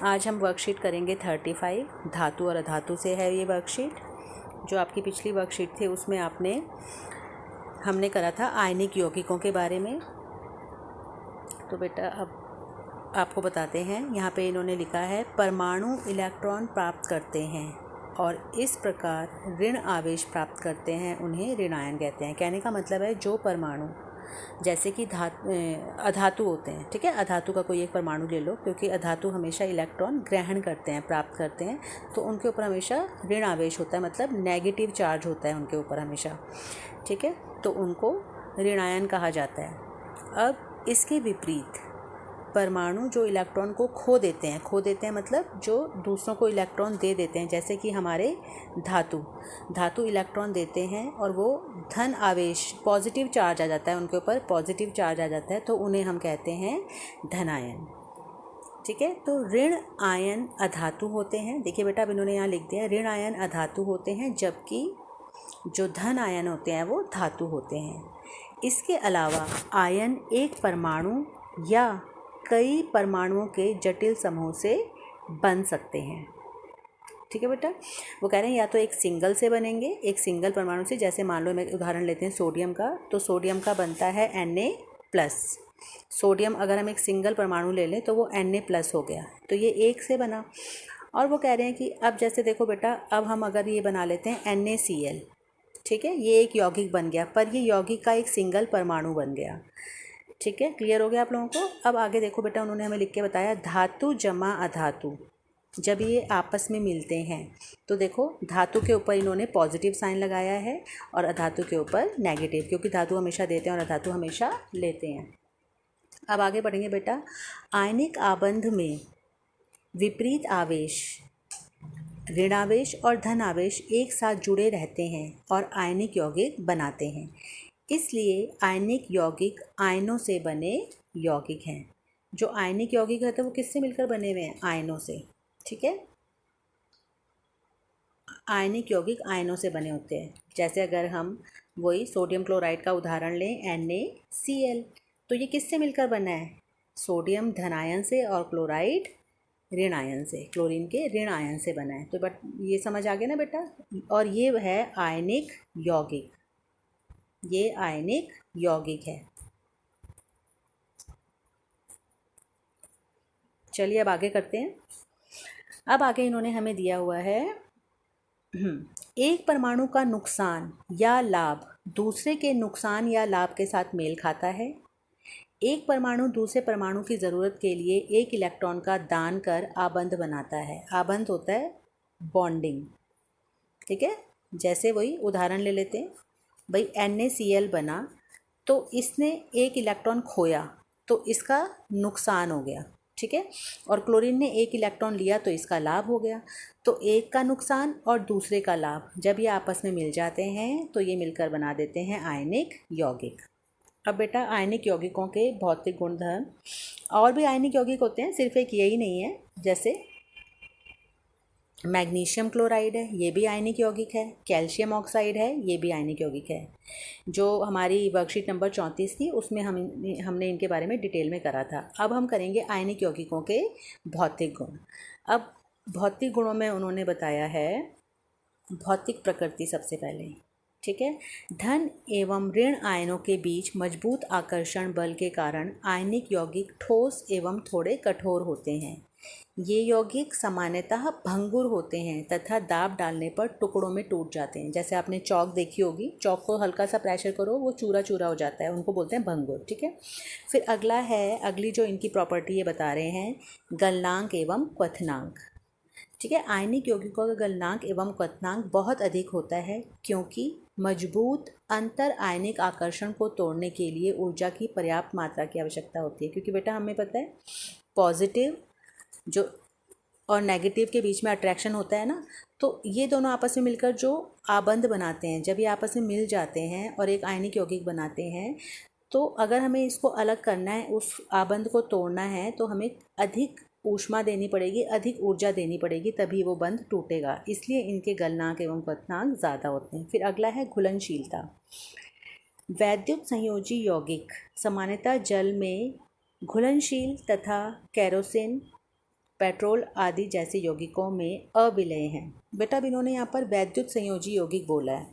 आज हम वर्कशीट करेंगे 35 धातु और अधातु से है ये वर्कशीट। जो आपकी पिछली वर्कशीट थी उसमें हमने करा था आयनिक यौगिकों के बारे में। तो बेटा अब आपको बताते हैं, यहाँ पे इन्होंने लिखा है परमाणु इलेक्ट्रॉन प्राप्त करते हैं और इस प्रकार ऋण आवेश प्राप्त करते हैं, उन्हें ऋणायन कहते हैं। कहने का मतलब है जो परमाणु जैसे कि अधातु होते हैं, ठीक है, अधातु का कोई एक परमाणु ले लो, क्योंकि अधातु हमेशा इलेक्ट्रॉन ग्रहण करते हैं, प्राप्त करते हैं, तो उनके ऊपर हमेशा ऋण आवेश होता है, मतलब नेगेटिव चार्ज होता है उनके ऊपर हमेशा, ठीक है, तो उनको ऋणायन कहा जाता है। अब इसके विपरीत परमाणु जो इलेक्ट्रॉन को खो देते हैं मतलब जो दूसरों को इलेक्ट्रॉन दे देते हैं, जैसे कि हमारे धातु इलेक्ट्रॉन देते हैं और वो धन आवेश पॉजिटिव चार्ज आ जाता है, उनके ऊपर पॉजिटिव चार्ज आ जाता है, तो उन्हें हम कहते हैं धनायन, ठीक है। तो ऋण आयन अधातु होते हैं। देखिए बेटा, अब इन्होंने यहाँ लिख दिया ऋण आयन अधातु होते हैं, जबकि जो धन आयन होते हैं वो धातु होते हैं। इसके अलावा आयन एक परमाणु या कई परमाणुओं के जटिल समूह से बन सकते हैं, ठीक है बेटा। वो कह रहे हैं या तो एक सिंगल से बनेंगे, एक सिंगल परमाणु से, जैसे मान लो मैं उदाहरण लेते हैं सोडियम का, तो सोडियम का बनता है Na+। सोडियम अगर हम एक सिंगल परमाणु ले लें तो वो Na+ हो गया, तो ये एक से बना। और वो कह रहे हैं कि अब जैसे देखो बेटा, अब हम अगर ये बना लेते हैं NaCl, ठीक है, ये एक यौगिक बन गया, पर ये यौगिक का एक सिंगल परमाणु बन गया, ठीक है। क्लियर हो गया आप लोगों को। अब आगे देखो बेटा, उन्होंने हमें लिख के बताया धातु जमा अधातु, जब ये आपस में मिलते हैं तो देखो धातु के ऊपर इन्होंने पॉजिटिव साइन लगाया है और अधातु के ऊपर नेगेटिव, क्योंकि धातु हमेशा देते हैं और अधातु हमेशा लेते हैं। अब आगे बढ़ेंगे बेटा। आयनिक आबंध में विपरीत आवेश, ऋणावेश और धन आवेश एक साथ जुड़े रहते हैं और आयनिक यौगिक बनाते हैं। इसलिए आयनिक यौगिक आयनों से बने यौगिक हैं। जो आयनिक यौगिक होते हैं वो किससे मिलकर बने हुए हैं? आयनों से, ठीक है। आयनिक यौगिक आयनों से बने होते हैं। जैसे अगर हम वही सोडियम क्लोराइड का उदाहरण लें NaCl, तो ये किससे मिलकर बना है? सोडियम धनायन से और क्लोराइड ऋण आयन से, क्लोरीन के ऋण आयन से बना है। तो बट ये समझ आ गया ना बेटा। और ये है आयनिक यौगिक, ये आयनिक यौगिक है। चलिए अब आगे करते हैं। अब आगे इन्होंने हमें दिया हुआ है एक परमाणु का नुकसान या लाभ दूसरे के नुकसान या लाभ के साथ मेल खाता है। एक परमाणु दूसरे परमाणु की ज़रूरत के लिए एक इलेक्ट्रॉन का दान कर आबंध बनाता है। आबंध होता है बॉन्डिंग, ठीक है। जैसे वही उदाहरण ले लेते हैं, भाई NaCl बना तो इसने एक इलेक्ट्रॉन खोया तो इसका नुकसान हो गया, ठीक है, और क्लोरीन ने एक इलेक्ट्रॉन लिया तो इसका लाभ हो गया। तो एक का नुकसान और दूसरे का लाभ जब ये आपस में मिल जाते हैं तो ये मिलकर बना देते हैं आयनिक यौगिक। अब बेटा आयनिक यौगिकों के भौतिक गुणधर्म, और भी आयनिक यौगिक होते हैं, सिर्फ एक यही नहीं है। जैसे मैग्नीशियम क्लोराइड है, ये भी आयनिक यौगिक है। कैल्शियम ऑक्साइड है, ये भी आयनिक यौगिक है। जो हमारी वर्कशीट नंबर 34 थी उसमें हमने इनके बारे में डिटेल में करा था। अब हम करेंगे आयनिक यौगिकों के भौतिक गुण। अब भौतिक गुणों में उन्होंने बताया है भौतिक प्रकृति सबसे पहले, ठीक है। धन एवं ऋण आयनों के बीच मजबूत आकर्षण बल के कारण आयनिक यौगिक ठोस एवं थोड़े कठोर होते हैं। ये यौगिक सामान्यतः भंगुर होते हैं तथा दाब डालने पर टुकड़ों में टूट जाते हैं। जैसे आपने चौक देखी होगी, चौक को हल्का सा प्रेशर करो वो चूरा चूरा हो जाता है, उनको बोलते हैं भंगुर, ठीक है। फिर अगली जो इनकी प्रॉपर्टी ये बता रहे हैं गलनांक एवं क्वथनांक, ठीक है। आयनिक यौगिकों का गलनांक एवं क्वथनांक बहुत अधिक होता है, क्योंकि मजबूत अंतर आयनिक आकर्षण को तोड़ने के लिए ऊर्जा की पर्याप्त मात्रा की आवश्यकता होती है। क्योंकि बेटा हमें पता है पॉजिटिव जो और नेगेटिव के बीच में अट्रैक्शन होता है ना, तो ये दोनों आपस में मिलकर जो आबंध बनाते हैं, जब ये आपस में मिल जाते हैं और एक आयनिक यौगिक बनाते हैं, तो अगर हमें इसको अलग करना है, उस आबंध को तोड़ना है, तो हमें अधिक ऊष्मा देनी पड़ेगी, अधिक ऊर्जा देनी पड़ेगी, तभी वो बंध टूटेगा। इसलिए इनके गलनांक एवं क्वथनांक ज़्यादा होते हैं। फिर अगला है घुलनशीलता। वैद्युत संयोजी यौगिक सामान्यतः जल में घुलनशील तथा केरोसिन पेट्रोल आदि जैसे यौगिकों में अविलेय हैं। बेटा अब इन्होंने यहाँ पर वैद्युत संयोजी यौगिक बोला है,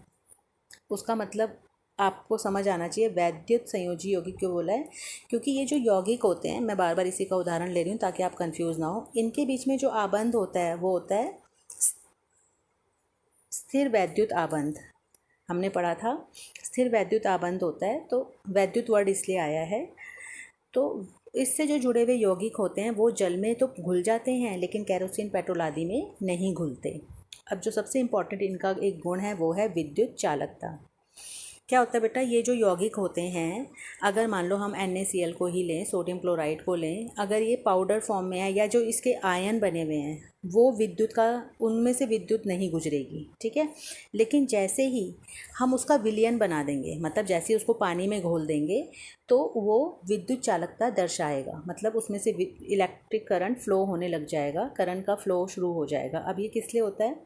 उसका मतलब आपको समझ आना चाहिए वैद्युत संयोजी यौगिक क्यों बोला है, क्योंकि ये जो यौगिक होते हैं, मैं बार बार इसी का उदाहरण ले रही हूँ ताकि आप कंफ्यूज ना हो, इनके बीच में जो आबंध होता है वो होता है स्थिर वैद्युत आबंध। हमने पढ़ा था स्थिर वैद्युत आबंध होता है, तो वैद्युत वर्ड इसलिए आया है। तो इससे जो जुड़े हुए यौगिक होते हैं वो जल में तो घुल जाते हैं लेकिन केरोसिन पेट्रोल आदि में नहीं घुलते। अब जो सबसे इम्पॉर्टेंट इनका एक गुण है वो है विद्युत चालकता। क्या होता है बेटा, ये जो यौगिक होते हैं, अगर मान लो हम NaCl को ही लें, सोडियम क्लोराइड को लें, अगर ये पाउडर फॉर्म में है या जो इसके आयन बने हुए हैं वो विद्युत का, उनमें से विद्युत नहीं गुजरेगी, ठीक है। लेकिन जैसे ही हम उसका विलयन बना देंगे, मतलब जैसे ही उसको पानी में घोल देंगे तो वो विद्युत चालकता दर्शाएगा, मतलब उसमें से इलेक्ट्रिक करंट फ्लो होने लग जाएगा, करंट का फ्लो शुरू हो जाएगा। अब ये किस लिए होता है,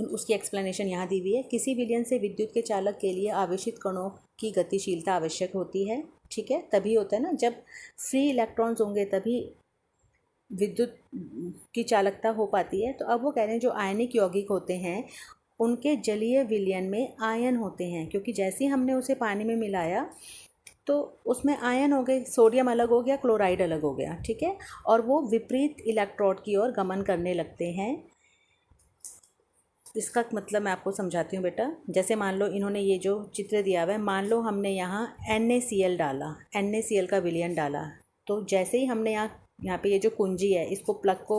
उसकी एक्सप्लेनेशन यहाँ दी हुई है। किसी विलयन से विद्युत के चालक के लिए आवेशित कणों की गतिशीलता आवश्यक होती है, ठीक है। तभी होता है ना, जब फ्री इलेक्ट्रॉन्स होंगे तभी विद्युत की चालकता हो पाती है। तो अब वो कह रहे हैं जो आयनिक यौगिक होते हैं उनके जलीय विलयन में आयन होते हैं, क्योंकि जैसे ही हमने उसे पानी में मिलाया तो उसमें आयन हो गए, सोडियम अलग हो गया, क्लोराइड अलग हो गया, ठीक है, और वो विपरीत इलेक्ट्रोड की ओर गमन करने लगते हैं। इसका मतलब मैं आपको समझाती हूँ बेटा। जैसे मान लो इन्होंने ये जो चित्र दिया हुआ है, मान लो हमने यहाँ NaCl डाला, NaCl का विलयन डाला, तो जैसे ही हमने यहाँ पे ये जो कुंजी है इसको प्लग को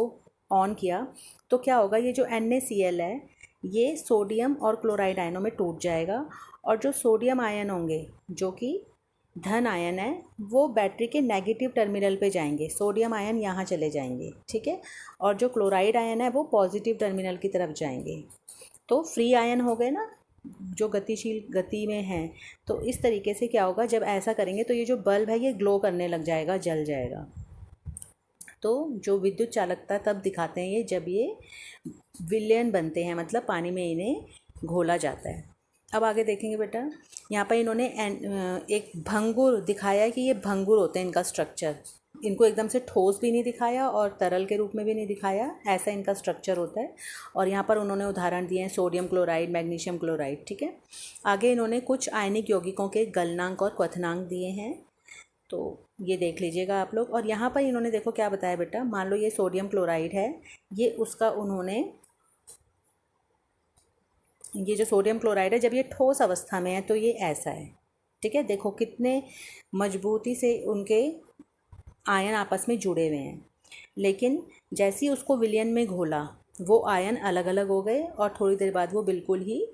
ऑन किया तो क्या होगा, ये जो NaCl है ये सोडियम और क्लोराइड आयनों में टूट जाएगा, और जो सोडियम आयन होंगे जो कि धन आयन है वो बैटरी के नेगेटिव टर्मिनल पे जाएंगे, सोडियम आयन यहाँ चले जाएंगे, ठीक है, और जो क्लोराइड आयन है वो पॉजिटिव टर्मिनल की तरफ जाएंगे। तो फ्री आयन हो गए ना, जो गतिशील गति में हैं। तो इस तरीके से क्या होगा, जब ऐसा करेंगे तो ये जो बल्ब है ये ग्लो करने लग जाएगा, जल जाएगा। तो जो विद्युत चालकता तब दिखाते हैं ये जब ये विलयन बनते हैं, मतलब पानी में इन्हें घोला जाता है। अब आगे देखेंगे बेटा, यहाँ पर इन्होंने एक भंगुर दिखाया है कि ये भंगुर होते हैं, इनका स्ट्रक्चर, इनको एकदम से ठोस भी नहीं दिखाया और तरल के रूप में भी नहीं दिखाया, ऐसा इनका स्ट्रक्चर होता है। और यहाँ पर उन्होंने उदाहरण दिए हैं सोडियम क्लोराइड, मैग्नीशियम क्लोराइड, ठीक है। आगे इन्होंने कुछ आयनिक यौगिकों के गलनांक और क्वथनांक दिए हैं, तो ये देख लीजिएगा आप लोग। और यहाँ पर इन्होंने देखो क्या बताया बेटा, मान लो ये सोडियम क्लोराइड है, ये उसका उन्होंने, ये जो सोडियम क्लोराइड है जब ये ठोस अवस्था में है तो ये ऐसा है, ठीक है। देखो कितने मजबूती से उनके आयन आपस में जुड़े हुए हैं, लेकिन जैसे ही उसको विलयन में घोला वो आयन अलग अलग हो गए और थोड़ी देर बाद वो बिल्कुल ही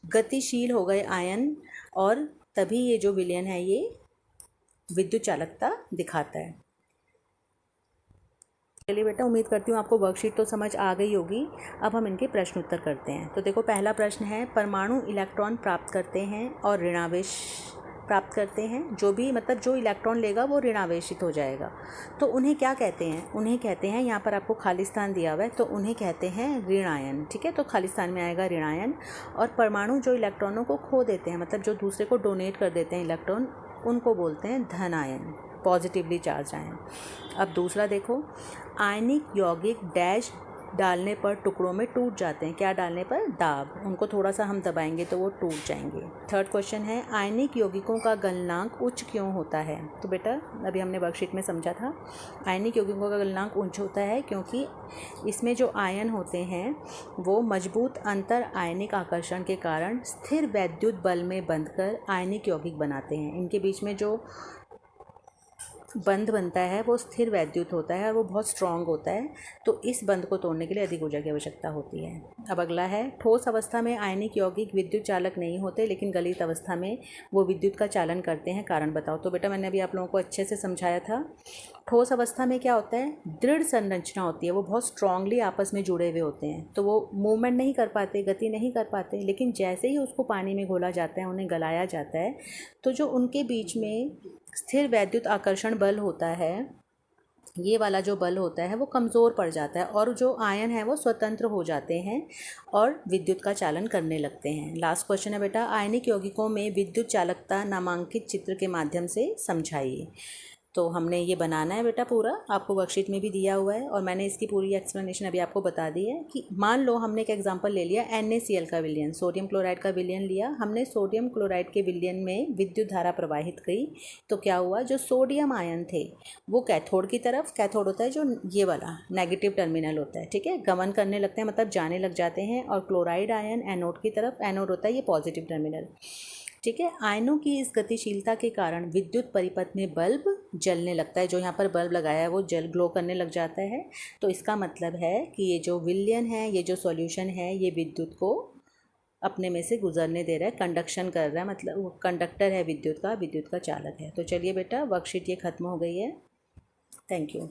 गतिशील हो गए आयन, और तभी ये जो विलयन है ये विद्युत चालकता दिखाता है। चलिए बेटा, उम्मीद करती हूँ आपको वर्कशीट तो समझ आ गई होगी। अब हम इनके प्रश्न उत्तर करते हैं। तो देखो पहला प्रश्न है, परमाणु इलेक्ट्रॉन प्राप्त करते हैं और ऋणावेश प्राप्त करते हैं, जो भी मतलब जो इलेक्ट्रॉन लेगा वो ऋणावेशित हो जाएगा, तो उन्हें क्या कहते हैं, उन्हें कहते हैं, यहाँ पर आपको खाली स्थान दिया हुआ है तो उन्हें कहते हैं ऋणायन, ठीक है। तो खाली स्थान में आएगा ऋणायन। और परमाणु जो इलेक्ट्रॉनों को खो देते हैं, मतलब जो दूसरे को डोनेट कर देते हैं इलेक्ट्रॉन, उनको बोलते हैं धन आयन, पॉजिटिवली चार्ज आयन। अब दूसरा देखो, आयनिक यौगिक डैश डालने पर टुकड़ों में टूट जाते हैं, क्या डालने पर, दाब, उनको थोड़ा सा हम दबाएंगे तो वो टूट जाएंगे। थर्ड क्वेश्चन है, आयनिक यौगिकों का गलनांक उच्च क्यों होता है। तो बेटा अभी हमने वर्कशीट में समझा था, आयनिक यौगिकों का गलनांक उच्च होता है क्योंकि इसमें जो आयन होते हैं वो मजबूत अंतर आयनिक आकर्षण के कारण स्थिर वैद्युत बल में बंधकर आयनिक यौगिक बनाते हैं। इनके बीच में जो बंध बनता है वो स्थिर वैद्युत होता है और वो बहुत स्ट्रांग होता है, तो इस बंध को तोड़ने के लिए अधिक ऊर्जा की आवश्यकता होती है। अब अगला है, ठोस अवस्था में आयनिक यौगिक विद्युत चालक नहीं होते लेकिन गलित अवस्था में वो विद्युत का चालन करते हैं, कारण बताओ। तो बेटा मैंने अभी आप लोगों को अच्छे से समझाया था। ठोस अवस्था में क्या होता है, दृढ़ संरचना होती है, वो बहुत स्ट्रांगली आपस में जुड़े हुए होते हैं, तो वो मूवमेंट नहीं कर पाते, गति नहीं कर पाते, लेकिन जैसे ही उसको पानी में घोला जाता है, उन्हें गलाया जाता है, तो जो उनके बीच में स्थिर वैद्युत आकर्षण बल होता है, ये वाला जो बल होता है वो कमज़ोर पड़ जाता है और जो आयन है वो स्वतंत्र हो जाते हैं और विद्युत का चालन करने लगते हैं। लास्ट क्वेश्चन है बेटा, आयनिक यौगिकों में विद्युत चालकता नामांकित चित्र के माध्यम से समझाइए। तो हमने ये बनाना है बेटा पूरा, आपको वर्कशीट में भी दिया हुआ है और मैंने इसकी पूरी एक्सप्लेनेशन अभी आपको बता दी है कि मान लो हमने एक एग्जांपल ले लिया NaCl का विलयन, सोडियम क्लोराइड का विलयन लिया हमने, सोडियम क्लोराइड के विलयन में विद्युत धारा प्रवाहित गई तो क्या हुआ, जो सोडियम आयन थे वो कैथोड की तरफ, कैथोड होता है जो ये वाला नेगेटिव टर्मिनल होता है, ठीक है, गमन करने लगते हैं मतलब जाने लग जाते हैं, और क्लोराइड आयन एनोड की तरफ, एनोड होता है ये पॉजिटिव टर्मिनल, ठीक है। आयनों की इस गतिशीलता के कारण विद्युत परिपथ में बल्ब जलने लगता है, जो यहाँ पर बल्ब लगाया है वो ग्लो करने लग जाता है। तो इसका मतलब है कि ये जो विलयन है, ये जो सॉल्यूशन है, ये विद्युत को अपने में से गुजरने दे रहा है, कंडक्शन कर रहा है, मतलब वो कंडक्टर है विद्युत का चालक है। तो चलिए बेटा वर्कशीट ये ख़त्म हो गई है। Thank you.